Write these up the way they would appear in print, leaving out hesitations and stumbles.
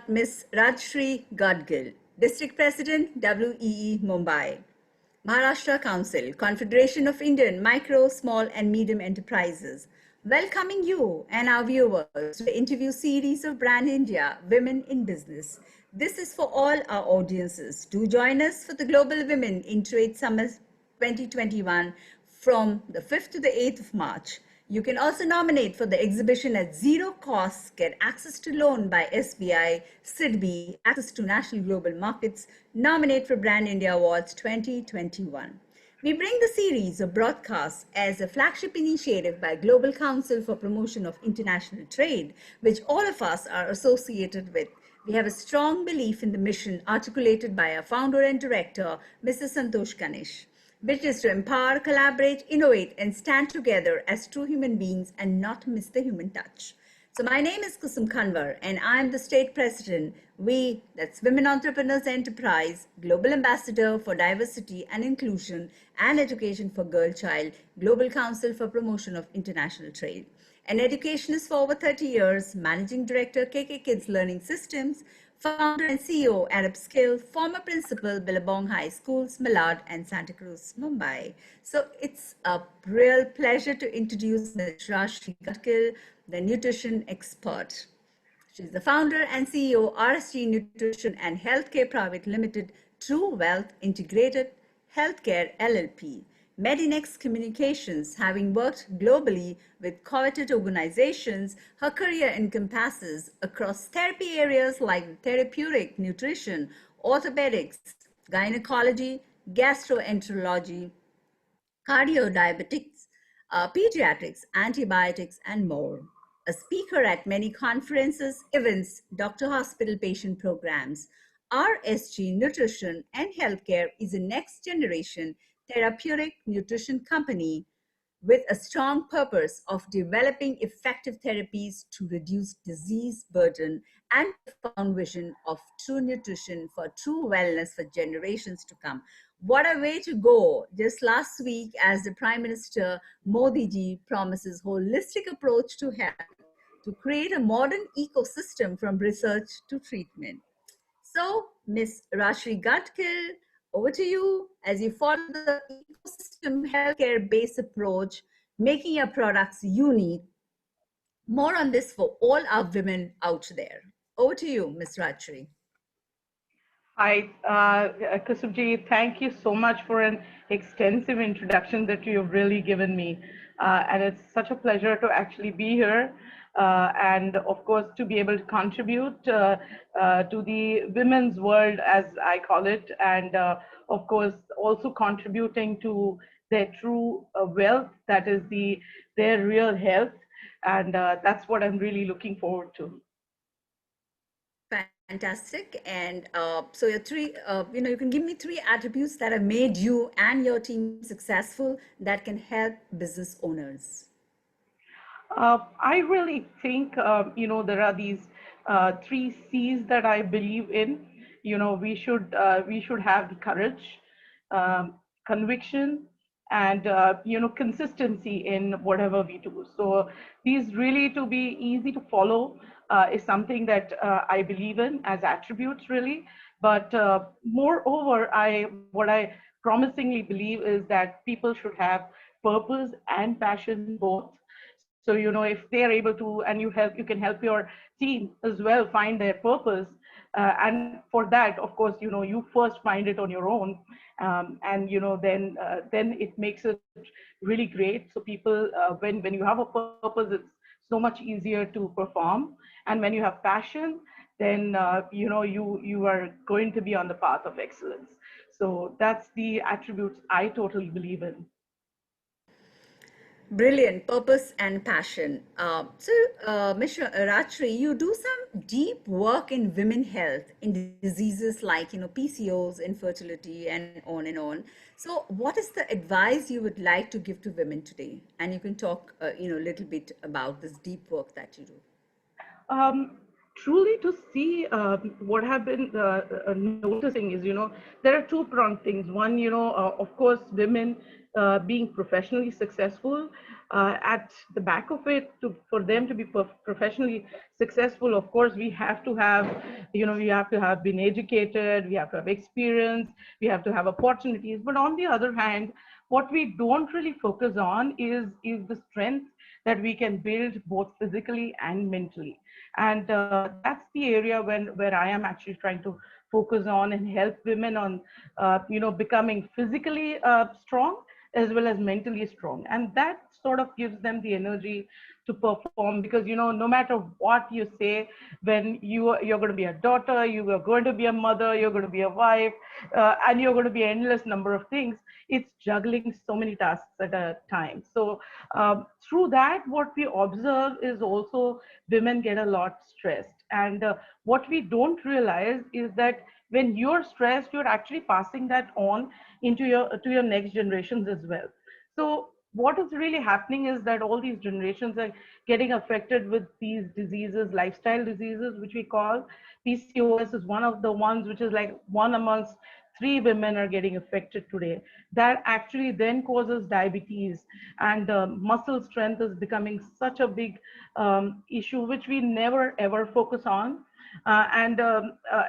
Miss Rajashree Gadgil, District President, WEE Mumbai. Maharashtra Council, Confederation of Indian Micro, Small and Medium Enterprises, welcoming you and our viewers to the interview series of Brand India, Women in Business. This is for all our audiences. Do join us for the Global Women in Trade Summit 2021 from the 5th to the 8th of March. You can also nominate for the exhibition at zero cost, get access to loan by SBI, SIDBI, access to national global markets, nominate for Brand India Awards 2021. We bring the series of broadcasts as a flagship initiative by Global Council for Promotion of International Trade, which all of us are associated with. We have a strong belief in the mission articulated by our founder and director, Mr. Santosh Ganesh, which is to empower, collaborate, innovate, and stand together as true human beings and not miss the human touch. So my name is Kusum Kanwar, and I am the state president. That's Women Entrepreneurs Enterprise, Global Ambassador for Diversity and Inclusion and Education for Girl Child, Global Council for Promotion of International Trade. An educationist for over 30 years, Managing Director, KK Kids Learning Systems, founder and CEO, Arab Skill, former principal, Billabong High Schools, Malad and Santa Cruz, Mumbai. So it's a real pleasure to introduce Ms. Rajashree Gadgil, the nutrition expert. She's the founder and CEO, RSG Nutrition and Healthcare Private Limited, True Wealth Integrated Healthcare LLP. Medinex Communications, having worked globally with coveted organizations, her career encompasses across therapy areas like therapeutic nutrition, orthopedics, gynecology, gastroenterology, cardiodiabetics, pediatrics, antibiotics, and more. A speaker at many conferences, events, doctor hospital patient programs, RSG Nutrition and Healthcare is a next generation therapeutic nutrition company with a strong purpose of developing effective therapies to reduce disease burden and the found vision of true nutrition for true wellness for generations to come. What a way to go. Just last week, as the Prime Minister Modi ji promises holistic approach to health to create a modern ecosystem from research to treatment. So, Ms. Rajashree Gadgil, over to you as you follow the ecosystem healthcare-based approach, making your products unique. More on this for all our women out there. Over to you, Ms. Rajashree. Hi, Kusumji, thank you so much for an extensive introduction that you've really given me. And it's such a pleasure to actually be here. And of course, to be able to contribute to the women's world, as I call it, and of course, also contributing to their true wealth, that is their real health. And that's what I'm really looking forward to. Fantastic. And so your three, you can give me three attributes that have made you and your team successful that can help business owners. I really think, there are these three C's that I believe in. We should have the courage, conviction, and consistency in whatever we do. So these really, to be easy to follow, is something that I believe in as attributes, really. But moreover, what I promisingly believe is that people should have purpose and passion both. So, if they are able to, and you can help your team as well find their purpose. And for that, of course, you first find it on your own. And, then it makes it really great. So people, when you have a purpose, it's so much easier to perform. And when you have passion, then, you are going to be on the path of excellence. So that's the attributes I totally believe in. Brilliant, purpose and passion. Ms. Rajashree, you do some deep work in women health in diseases like PCOS, infertility, and on and on. So, what is the advice you would like to give to women today? And you can talk, a little bit about this deep work that you do. truly to see what have been noticing is, there are two-pronged things. One, of course, women being professionally successful. At the back of it, for them to be professionally successful, of course, we have to have, we have to have been educated, we have to have experience, we have to have opportunities. But on the other hand, what we don't really focus on is the strength that we can build both physically and mentally. And that's the area where I am actually trying to focus on and help women on becoming physically strong as well as mentally strong. And that sort of gives them the energy to perform, because no matter what you say, when you're going to be a daughter, you are going to be a mother, you're going to be a wife, and you're going to be an endless number of things. It's juggling so many tasks at a time. So through that, what we observe is also women get a lot stressed. And what we don't realize is that when you're stressed, you're actually passing that on into your next generations as well. So what is really happening is that all these generations are getting affected with these diseases, lifestyle diseases, which we call. PCOS is one of the ones which is like one amongst three women are getting affected today. That actually then causes diabetes, and muscle strength is becoming such a big issue, which we never ever focus on. And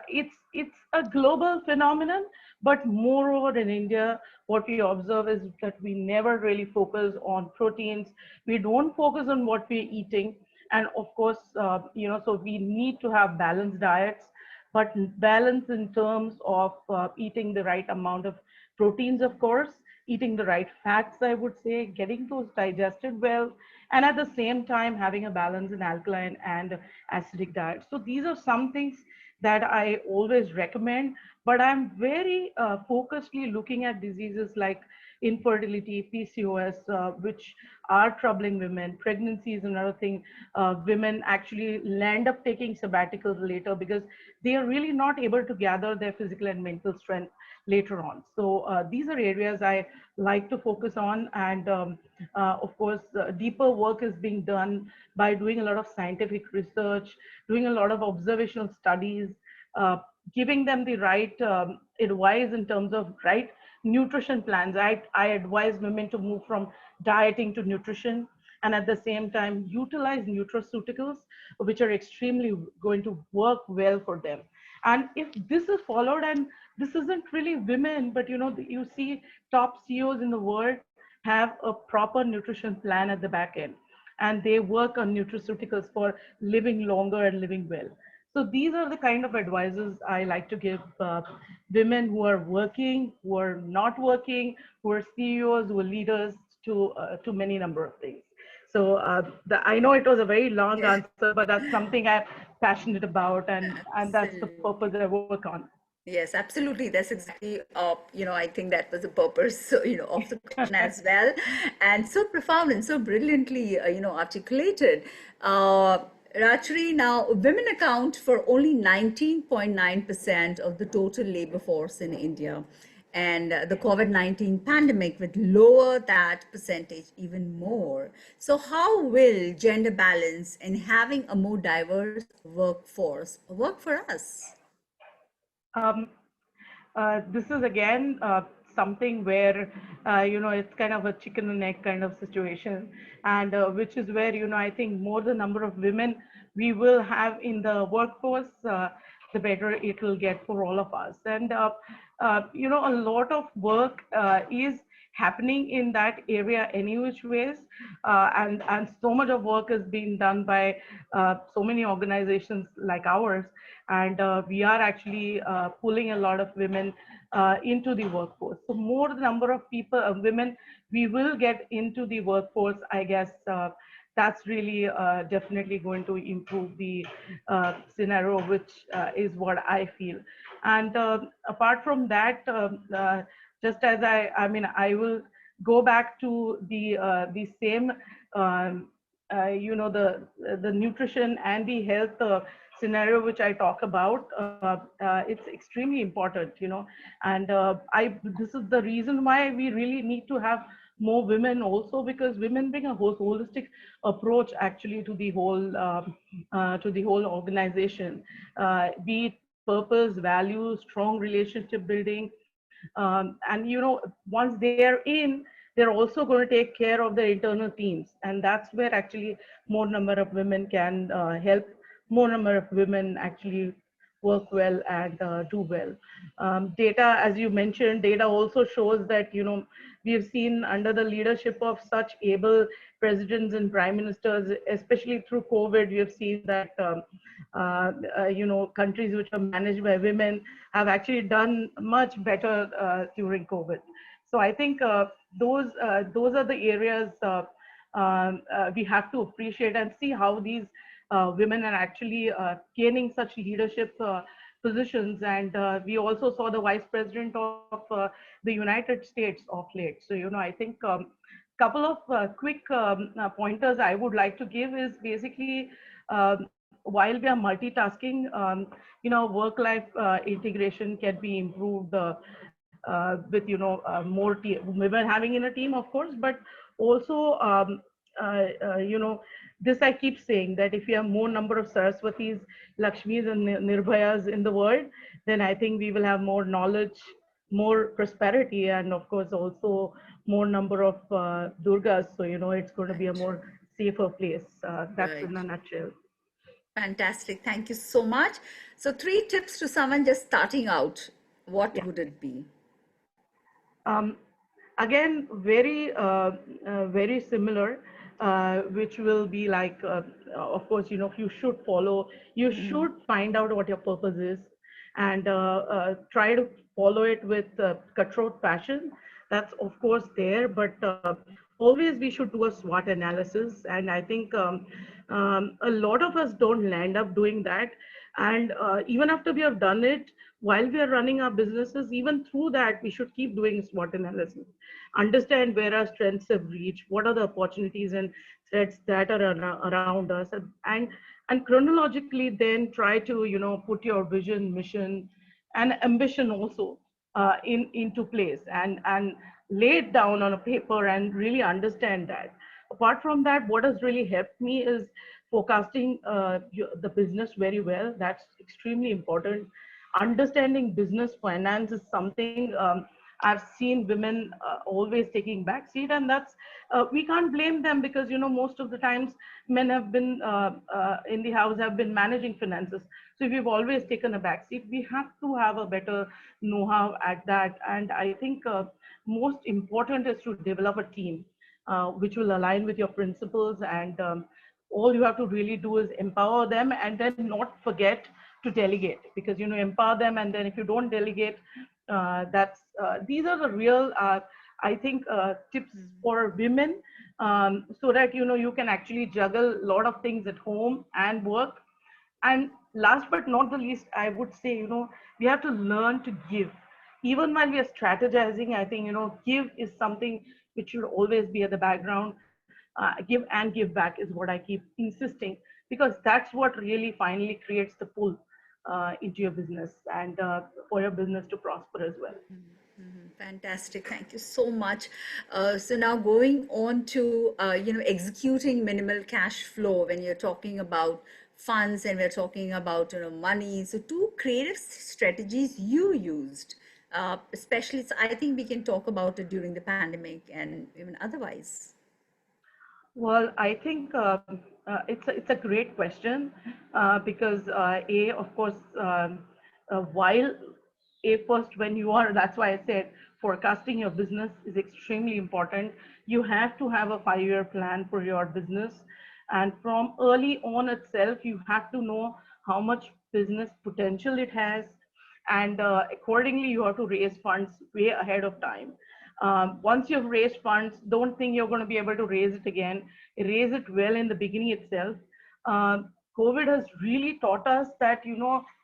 it's a global phenomenon, but moreover in India, what we observe is that we never really focus on proteins. We don't focus on what we're eating. And of course, so we need to have balanced diets, but balance in terms of eating the right amount of proteins, of course, eating the right fats, I would say, getting those digested well, and at the same time having a balance in alkaline and acidic diet. So these are some things that I always recommend, but I'm very focusedly looking at diseases like infertility, PCOS, which are troubling women. Pregnancy is another thing. Women actually land up taking sabbaticals later because they are really not able to gather their physical and mental strength later on. So these are areas I like to focus on. And of course, deeper work is being done by doing a lot of scientific research, doing a lot of observational studies, uh, giving them the right advice in terms of right nutrition plans. I advise women to move from dieting to nutrition, and at the same time utilize nutraceuticals, which are extremely going to work well for them. And if this is followed, and this isn't really women, but you see top CEOs in the world have a proper nutrition plan at the back end, and they work on nutraceuticals for living longer and living well. So these are the kind of advices I like to give women who are working, who are not working, who are CEOs, who are leaders, to many number of things. So I know it was a very long Yeah. answer, but that's something I'm passionate about, and that's the purpose Absolutely. I work on. Yes, absolutely. That's exactly, I think that was the purpose, of the question as well. And so profound and so brilliantly, articulated. Uh, Rajashree, now women account for only 19.9% of the total labor force in India. And the COVID-19 pandemic would lower that percentage even more. So how will gender balance and having a more diverse workforce work for us? Um, this is again something where it's kind of a chicken and egg kind of situation, and which is where I think more the number of women we will have in the workforce, the better it will get for all of us. And a lot of work is happening in that area any which ways, and so much of work is being done by so many organizations like ours, and we are actually pulling a lot of women into the workforce. So more the number of people, women, we will get into the workforce, I guess. That's really definitely going to improve the scenario, which is what I feel. And apart from that, just as I will go back to the same, um, the nutrition and the health scenario which I talk about. It's extremely important, and this is the reason why we really need to have more women also, because women bring a whole holistic approach actually to the whole organization, be it purpose, values, strong relationship building, and once they are in, they're also going to take care of their internal teams, and that's where actually more number of women can help more number of women actually work well and do well. Data, as you mentioned, data also shows that we have seen under the leadership of such able presidents and prime ministers, especially through COVID, we have seen that countries which are managed by women have actually done much better during COVID. So I think those are the areas we have to appreciate and see how these women are actually gaining such leadership positions. And we also saw the vice president of the United States of late. So I think couple of quick pointers I would like to give is basically, while we are multitasking, work-life integration can be improved with more women having in a team, of course, but also this I keep saying, that if you have more number of Saraswatis, Lakshmis, and Nirbhayas in the world, then I think we will have more knowledge, more prosperity, and of course also more number of Durgas. So it's going to be a Right. more safer place. That's in Right. a nutshell. Fantastic. Thank you so much. So, three tips to someone just starting out. What Yeah. would it be? Um, Again, very similar, which will be like, of course, you should find out what your purpose is, and try to follow it with cutthroat passion. That's of course there, but always we should do a SWOT analysis, and I think a lot of us don't land up doing that. And even after we have done it, while we are running our businesses, even through that, we should keep doing SWOT analysis, understand where our strengths have reached, what are the opportunities and threats that are around us, and chronologically then try to put your vision, mission, and ambition also into place, and lay it down on a paper and really understand that. Apart from that, what has really helped me is forecasting the business very well. That's extremely important. Understanding business finance is something I've seen women always taking backseat, and that's we can't blame them, because most of the times men have been in the house, have been managing finances. So if we've always taken a backseat, we have to have a better know-how at that. And I think most important is to develop a team which will align with your principles, and all you have to really do is empower them, and then not forget to delegate, because empower them, and then if you don't delegate, that's these are the real I think tips for women, so that you can actually juggle a lot of things at home and work. And last but not the least, I would say, we have to learn to give. Even when we are strategizing, I think, give is something which should always be at the background. Give and give back is what I keep insisting, because that's what really finally creates the pull into your business, and for your business to prosper as well. Fantastic. Thank you so much. So now going on to executing minimal cash flow when you're talking about funds and we're talking about money. So two creative strategies you used, especially I think we can talk about it during the pandemic and even otherwise. Well, I think it's a great question, because of course, while first, when you are, that's why I said forecasting your business is extremely important. You have to have a 5-year plan for your business, and from early on itself, you have to know how much business potential it has, and accordingly, you have to raise funds way ahead of time. Once you've raised funds, don't think you're going to be able to raise it again. Raise it well in the beginning itself. COVID has really taught us that,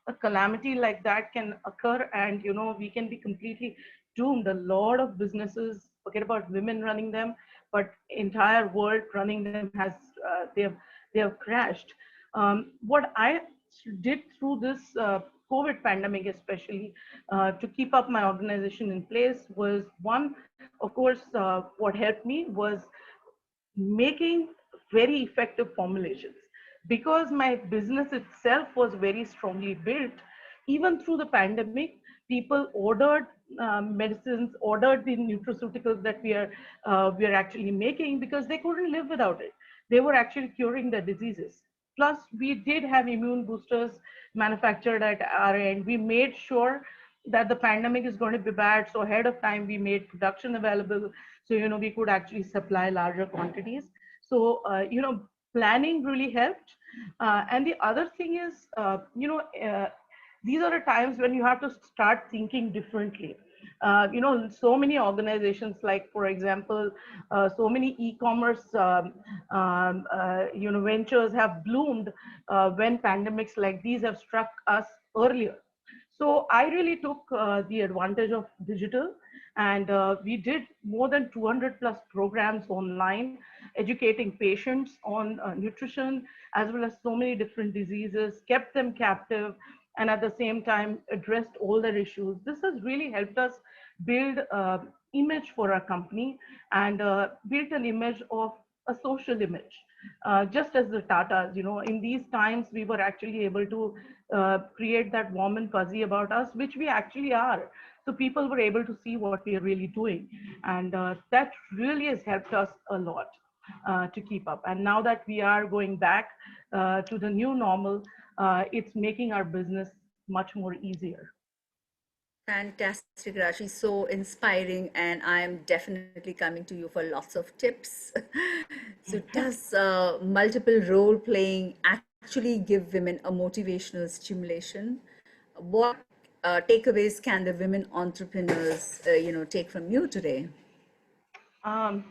a calamity like that can occur, and, we can be completely doomed. A lot of businesses, forget about women running them, but entire world running them they have crashed. What I did through this COVID pandemic, especially to keep up my organization in place was one, of course, what helped me was making very effective formulations. Because my business itself was very strongly built, even through the pandemic, people ordered medicines, ordered the nutraceuticals that we are actually making because they couldn't live without it. They were actually curing their diseases. Plus, we did have immune boosters manufactured at our end. We made sure that the pandemic is going to be bad, so ahead of time we made production available, so we could actually supply larger quantities. So planning really helped. And the other thing is, these are the times when you have to start thinking differently. So many organizations, like for example, so many e-commerce ventures have bloomed when pandemics like these have struck us earlier. So I really took the advantage of digital, and we did more than 200 plus programs online, educating patients on nutrition as well as so many different diseases, kept them captive, and at the same time addressed all their issues. This has really helped us build image for our company, and built an image of a social image. Just as the Tatas, in these times, we were actually able to create that warm and fuzzy about us, which we actually are. So people were able to see what we are really doing. And that really has helped us a lot to keep up. And now that we are going back to the new normal, it's making our business much more easier. Fantastic, Rashi. So inspiring, and I'm definitely coming to you for lots of tips. So, does multiple role playing actually give women a motivational stimulation? What takeaways can the women entrepreneurs, take from you today? Um,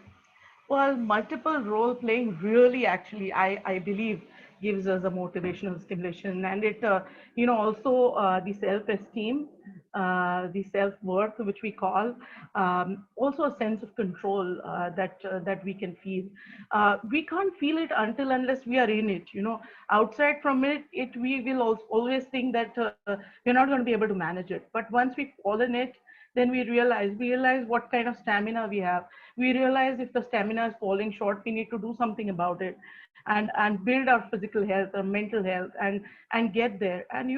well, multiple role playing really actually, I believe, gives us a motivational stimulation, and it, also the self-esteem, the self-worth, which we call, also a sense of control that we can feel. We can't feel it until unless we are in it. Outside from it we will always think that we're not going to be able to manage it. But once we fall in it, then we realize what kind of stamina we have. We realize if the stamina is falling short, we need to do something about it, and build our physical health, our mental health, and get there. And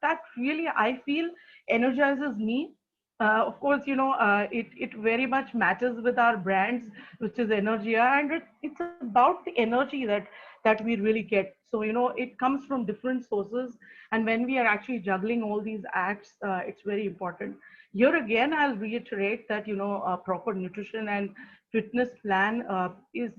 that really, I feel, energizes me. Of course, it very much matches with our brands, which is Energia, and it's about the energy that we really get. So it comes from different sources, and when we are actually juggling all these acts, it's very important. Here again, I'll reiterate that a proper nutrition and fitness plan is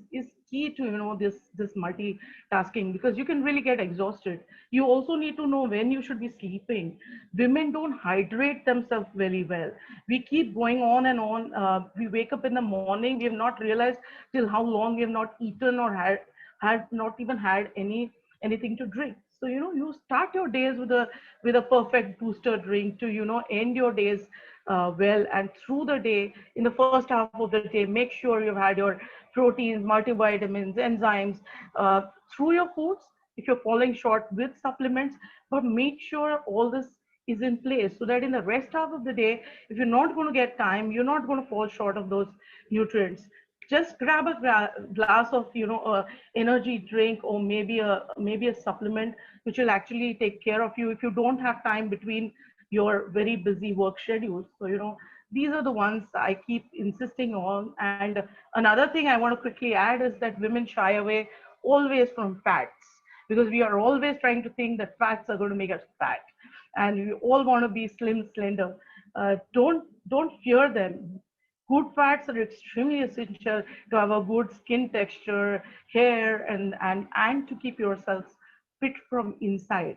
key to this multitasking, because you can really get exhausted. You also need to know when you should be sleeping. Women don't hydrate themselves very well. We keep going on and on. We wake up in the morning, we have not realized till how long we have not eaten or had not even had anything to drink. So you start your days with a perfect booster drink to end your days well. And through the day, in the first half of the day, make sure you've had your proteins, multivitamins, enzymes through your foods. If you're falling short, with supplements, but make sure all this is in place, so that in the rest half of the day, if you're not going to get time, you're not going to fall short of those nutrients. Just grab a glass of energy drink, or maybe a supplement which will actually take care of you if you don't have time between your very busy work schedules. So these are the ones I keep insisting on. And another thing I want to quickly add is that women shy away always from fats, because we are always trying to think that fats are going to make us fat, and we all want to be slim, slender. Don't fear them. Good fats are extremely essential to have a good skin texture, hair, and to keep yourselves fit from inside,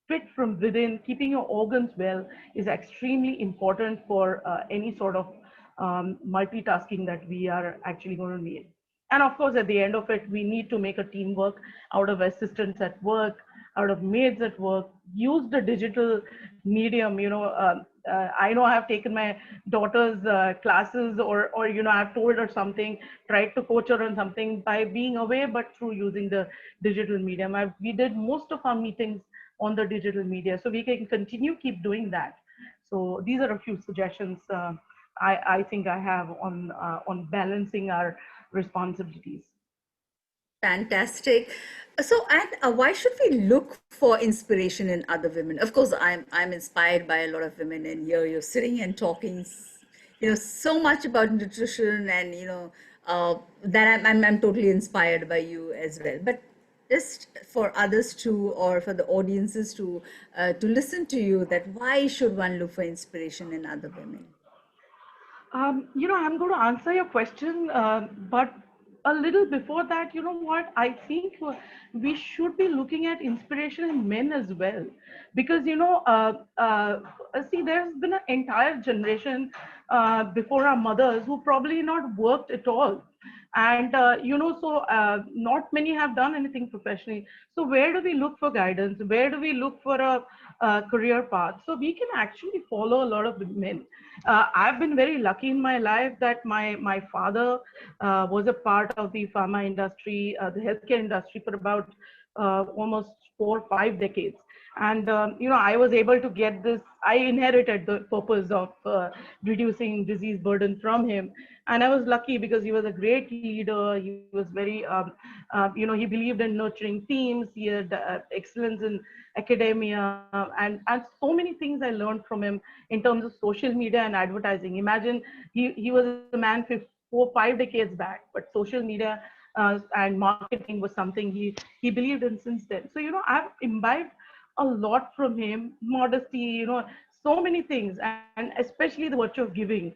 fit from within. Keeping your organs well is extremely important for any sort of multitasking that we are actually going to need. And of course, at the end of it, we need to make a teamwork out of assistants at work, out of maids at work. Use the digital medium. I know I have taken my daughter's classes, or I've told her something, tried to coach her on something by being away, but through using the digital medium. We did most of our meetings on the digital media. So we can continue keep doing that. So these are a few suggestions I think I have on balancing our responsibilities. Fantastic. So, and why should we look for inspiration in other women? Of course, I'm inspired by a lot of women, and here you're sitting and talking, so much about nutrition, and that I'm totally inspired by you as well. But just for others to, or for the audiences to listen to you, that why should one look for inspiration in other women? I'm going to answer your question, but a little before that, you know what? I think we should be looking at inspiration in men as well, because see, there's been an entire generation before our mothers who probably not worked at all, and not many have done anything professionally. So where do we look for guidance? Where do we look for a career path? So we can actually follow a lot of the men. I've been very lucky in my life that my father was a part of the pharma industry, the healthcare industry for about almost 4 or 5 decades. And I was able to get this. I inherited the purpose of reducing disease burden from him, and I was lucky because he was a great leader. He was very, he believed in nurturing teams. He had excellence in academia, and so many things I learned from him in terms of social media and advertising. Imagine he was a man 4 or 5 decades back, but social media and marketing was something he believed in since then. So I've imbibed a lot from him, modesty, so many things, and especially the virtue of giving.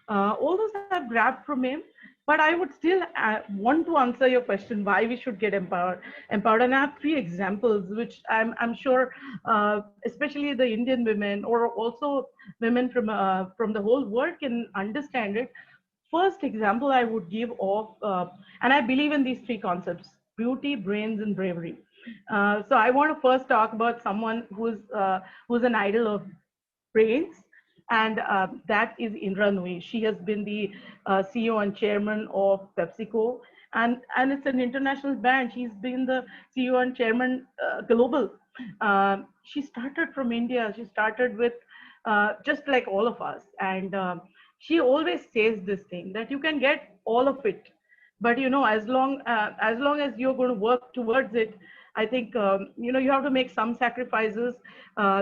All those I've grabbed from him, but I would still want to answer your question why we should get empowered. And I have three examples which I'm sure especially the Indian women, or also women from the whole world, can understand it. First example I would give of, and I believe in these three concepts: beauty, brains, and bravery. So I want to first talk about someone who's an idol of brains, and that is Indra Nooyi. She has been the CEO and chairman of PepsiCo, and it's an international brand. She's been the CEO and chairman global. She started from India. She started with just like all of us, and she always says this thing that you can get all of it, but as long as you're going to work towards it, I think you have to make some sacrifices.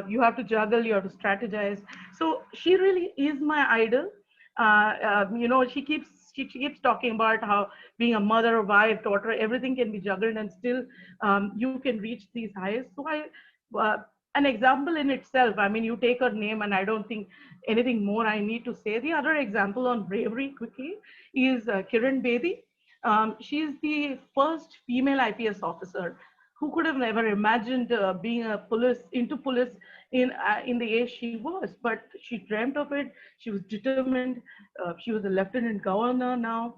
You have to juggle, you have to strategize. So she really is my idol. She keeps talking about how being a mother, wife, daughter, everything can be juggled, and still you can reach these highs. So uh, an example in itself. I mean, you take her name, and I don't think anything more I need to say. The other example on bravery quickly is Kiran Bedi. She's the first female IPS officer. Who could have never imagined being a police in the age she was? But she dreamt of it. She was determined. She was a lieutenant governor now.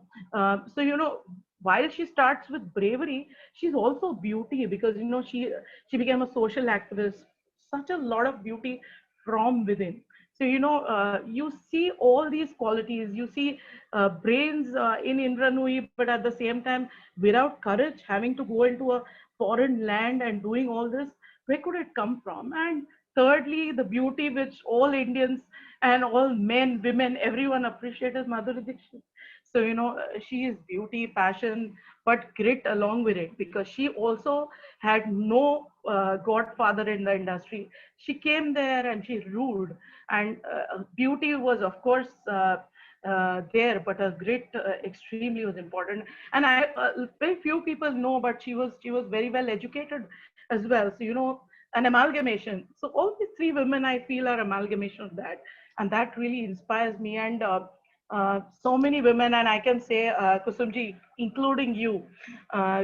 While she starts with bravery, she's also beauty, because she became a social activist. Such a lot of beauty from within. So you see all these qualities. You see brains in Indra Nooyi, but at the same time, without courage, having to go into a foreign land and doing all this. Where could it come from? And thirdly, the beauty which all Indians and all men, women, everyone appreciate is Madhuri Dixit. So she is beauty, passion, but grit along with it, because she also had no godfather in the industry. She came there and she ruled, and beauty was, of course, there, but her grit extremely was important. And very few people know, but she was very well educated as well. So an amalgamation. So all these three women, I feel, are amalgamation of that, and that really inspires me. And so many women, and I can say, Kusumji, including you,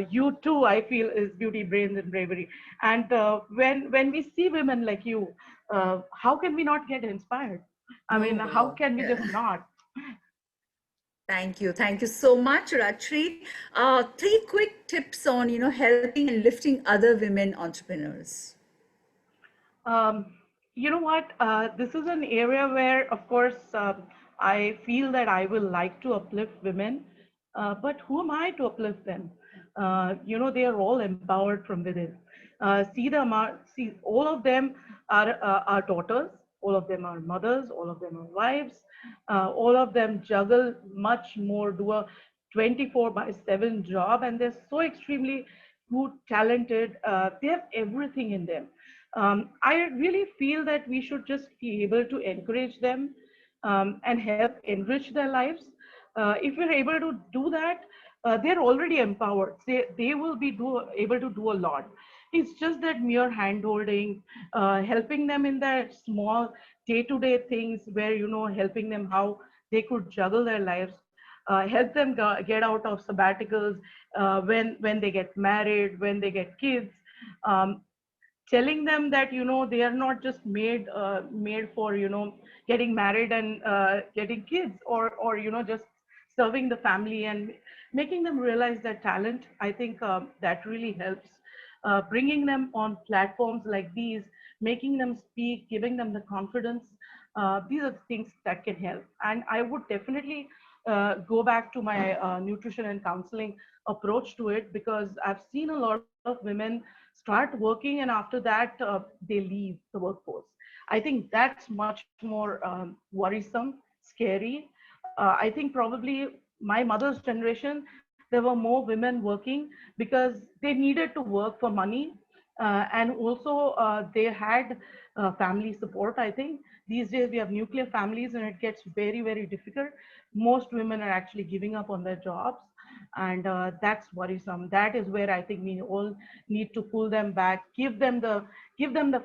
you too, I feel, is beauty, brains, and bravery. And when we see women like you, how can we not get inspired? I Oh, mean, how wow. can we just Yeah. not? Thank you. Thank you so much, Rajashree. Three quick tips on, helping and lifting other women entrepreneurs. Um, you know what? This is an area where, of course, I feel that I will like to uplift women, but who am I to uplift them? They are all empowered from within. See the amount, see all of them are daughters, all of them are mothers, all of them are wives, all of them juggle much more, do a 24 by 7 job, and they're so extremely good, talented. They have everything in them. I really feel that we should just be able to encourage them and help enrich their lives. If we're able to do that, they're already empowered. They will be able to do a lot. It's just that mere hand holding, helping them in their small day-to-day things where, helping them how they could juggle their lives, help them get out of sabbaticals when they get married, when they get kids. Um, Telling them that they are not just made for getting married and getting kids, or just serving the family, and making them realize that talent, I think that really helps. Bringing them on platforms like these, making them speak, giving them the confidence, these are the things that can help. And I would definitely go back to my nutrition and counseling approach to it, because I've seen a lot of women start working and after that they leave the workforce. I think that's much more worrisome, scary. I think probably my mother's generation, there were more women working because they needed to work for money, and also they had family support. I think these days we have nuclear families and it gets very, very difficult. Most women are actually giving up on their jobs, and that's worrisome. That is where I think we all need to pull them back, give them the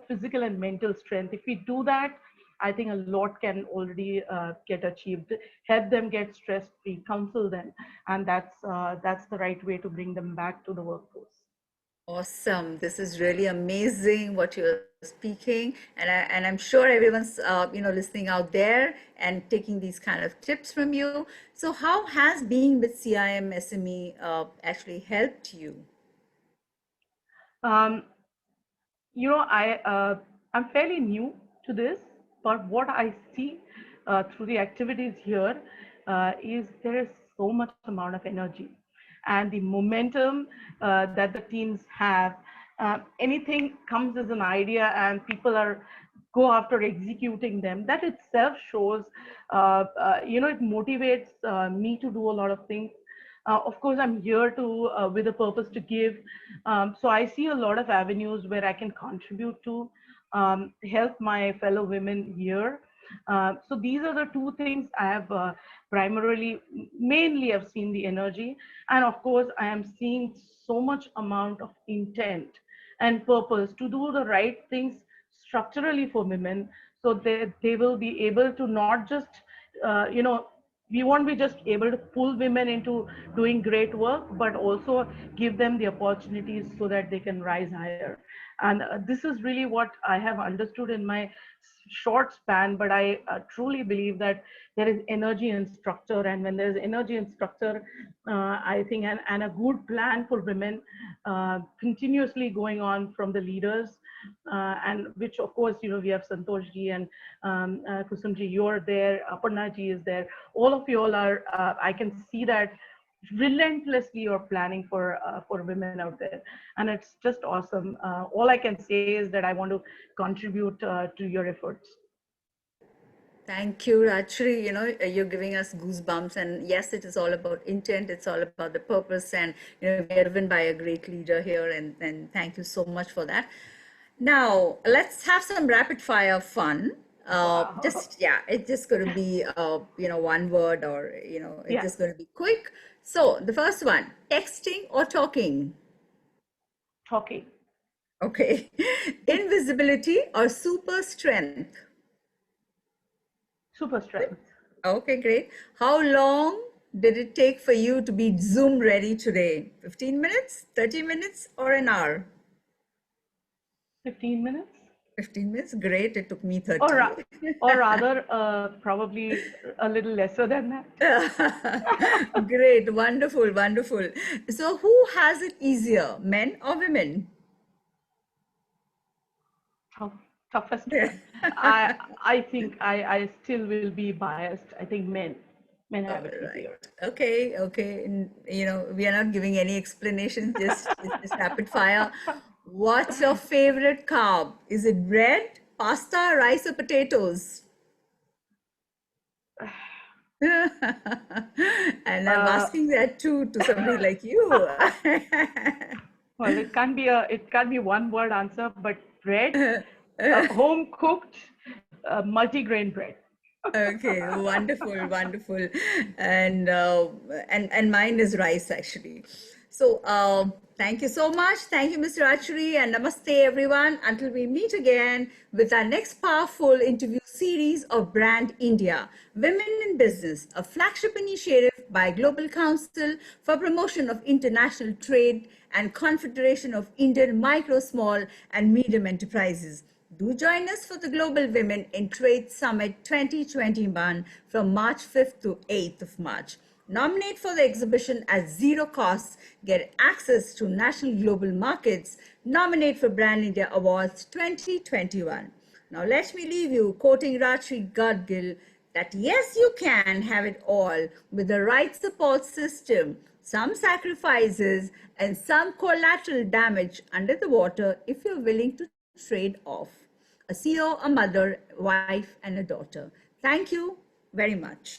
physical and mental strength. If we do that, I think a lot can already get achieved. Help them get stress free, counsel them, and that's the right way to bring them back to the workforce. Awesome. This is really amazing what you're speaking. And I'm sure everyone's, listening out there and taking these kind of tips from you. So how has being with CIM SME actually helped you? Um, I'm fairly new to this, but what I see through the activities here is there is so much amount of energy, and the momentum that the teams have. Anything comes as an idea, and people are go after executing them. That itself shows, it motivates me to do a lot of things. Of course, I'm here to with a purpose to give. So I see a lot of avenues where I can contribute to help my fellow women here. So these are the two things I have primarily, mainly I've seen the energy. And of course, I am seeing so much amount of intent and purpose to do the right things structurally for women, so they will be able to not just, uh, you know, we won't be just able to pull women into doing great work, but also give them the opportunities so that they can rise higher. And this is really what I have understood in my short span, but I truly believe that there is energy and structure. And when there's energy and structure, I think, and a good plan for women continuously going on from the leaders, and which of course, we have Santoshji and Kusumji, you're there, Aparnaji is there. All of you all are, I can see that relentlessly you're planning for women out there, and it's just awesome. All I can say is that I want to contribute to your efforts. Thank you, Rajashree. You're giving us goosebumps. And yes, it is all about intent. It's all about the purpose. And, we are driven by a great leader here. And thank you so much for that. Now, let's have some rapid fire fun. Wow. Yeah, it's just going to be, one word, or, it's Yeah, just going to be quick. So the first one, texting or talking? talking. Okay. Invisibility or super strength? Super strength. Okay, great. How long did it take for you to be Zoom ready today? 15 minutes, 30 minutes, or an hour? 15 minutes. 15 minutes, great. It took me or 30. ra- or rather, probably a little lesser than that. Great, wonderful, wonderful. So, who has it easier, men or women? Tough, toughest one. I think I still will be biased. I think men have All it right. easier. Okay. We are not giving any explanations, just rapid fire. What's your favorite carb? Is it bread, pasta, rice, or potatoes? And I'm Uh, asking that too to somebody like you. well, it can't be one word answer, but bread, home cooked, multigrain bread. Okay, wonderful, wonderful, and and mine is rice actually. So thank you so much. Thank you, Mr. Rajashree, and namaste, everyone. Until we meet again with our next powerful interview series of Brand India, Women in Business, a flagship initiative by Global Council for Promotion of International Trade and Confederation of Indian Micro, Small, and Medium Enterprises. Do join us for the Global Women in Trade Summit 2021 from March 5th to 8th of March. Nominate for the exhibition at zero cost, get access to national global markets, nominate for Brand India Awards 2021. Now let me leave you quoting Rajashree Gadgil that yes, you can have it all with the right support system, some sacrifices, and some collateral damage under the water if you're willing to trade off. A CEO, a mother, wife, and a daughter. Thank you very much.